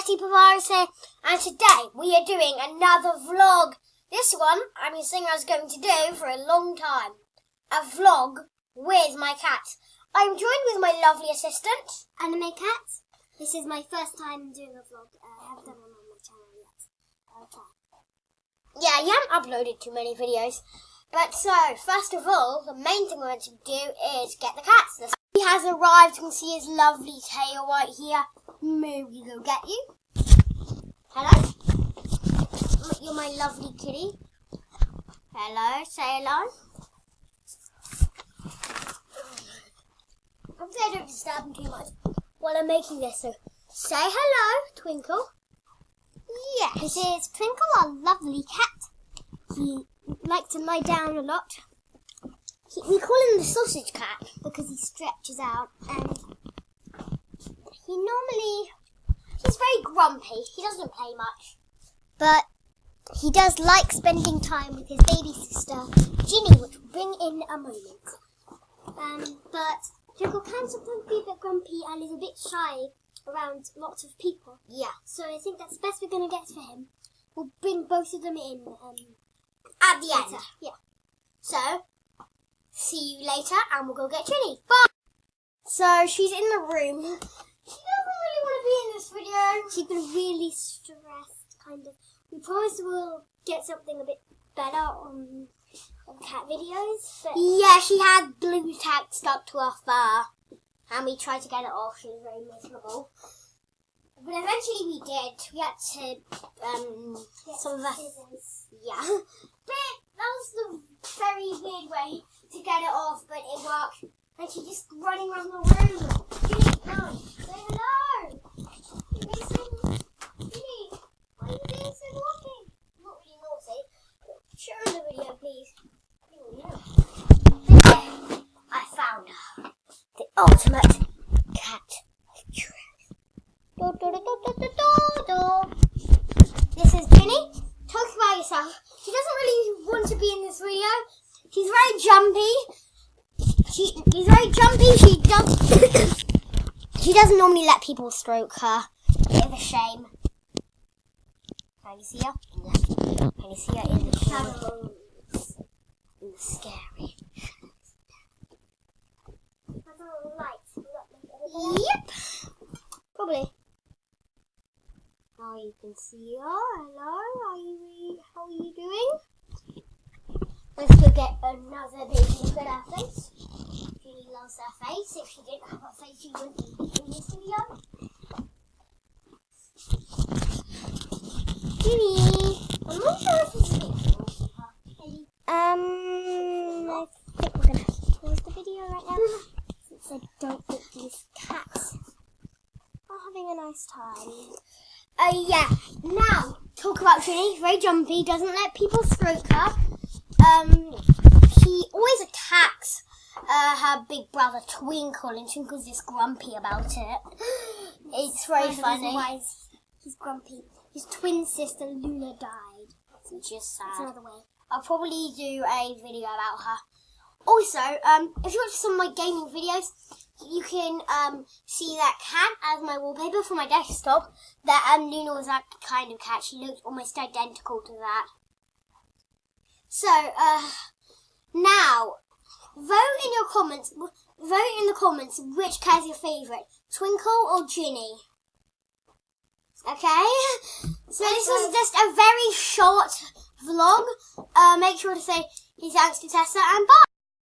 Catty Pavaris here, and today we are doing another vlog. This one I've been saying I was going to do for a long time. A vlog with my cats. I'm joined with my lovely assistant, Anime Cat. This is my first time doing a vlog. I haven't done one on my channel yet. I'll try. Yeah, you haven't uploaded too many videos. But so, first of all, the main thing we want to do is get the cats. He has arrived. You can see his lovely tail right here. May we go get you? Hello? You're my lovely kitty. Hello, say hello. Hopefully I don't disturb him too much while I'm making this. So, say hello, Twinkle. Yes. This is Twinkle, our lovely cat. He likes to lie down a lot. We call him the sausage cat Because he stretches out, and he's very grumpy. He doesn't play much. but he does like spending time with his baby sister, Ginny, which we'll bring in a moment. But Twinkle can sometimes be a bit grumpy and is a bit shy around lots of people. Yeah. So I think that's the best we're going to get for him. We'll bring both of them in At the end. later. Yeah. So, see you later and we'll go get Ginny. Bye! So, she's in the room. She doesn't really want to be in this video. She's been really stressed, kind of. We promised we'll get something a bit better on cat videos. But Yeah, she had blue tack stuck to her fur. And we tried to get it off. She was very miserable. But eventually we did. We had to, some of us... scissors. Yeah. But that was the very weird way to get it off, but it worked. And she's just running around the room. Ginny, no. Say hello. You're being so... Ginny, why are you being so naughty? Not really naughty. Show her the video, please. There. I found her. The ultimate cat dress. Do, do, do, do, do, do, do. This is Ginny. Talk about yourself. She doesn't really want to be in this video. She's very jumpy. She's very jumpy. She doesn't normally let people stroke her. Bit of a shame. Can you see her? Yeah. Can you see her in the shadows? In the scary shadows. Yep. Probably. Now you can see her. Hello. How are you doing? Let's go get another baby look at her face. Ginny loves her face. If she didn't have her face, she wouldn't be in this video. Ginny. I'm not sure if this is her. I think we're going to have to pause the video right now. Since I don't think these cats are having a nice time. Yeah. Now, talk about Ginny. Very jumpy. Doesn't let people stroke her. She always attacks her big brother Twinkle, and Twinkle's just grumpy about it. It's very funny. Why he's grumpy. His twin sister Luna died. Which is That's sad. another way. I'll probably do a video about her. Also, if you watch some of my gaming videos, you can see that cat as my wallpaper for my desktop. That Luna was that kind of cat. She looks almost identical to that. So, now, vote in the comments which cat's your favourite, Twinkle or Ginny. Okay? So this was just a very short vlog. Make sure to say thanks to Tessa and bye.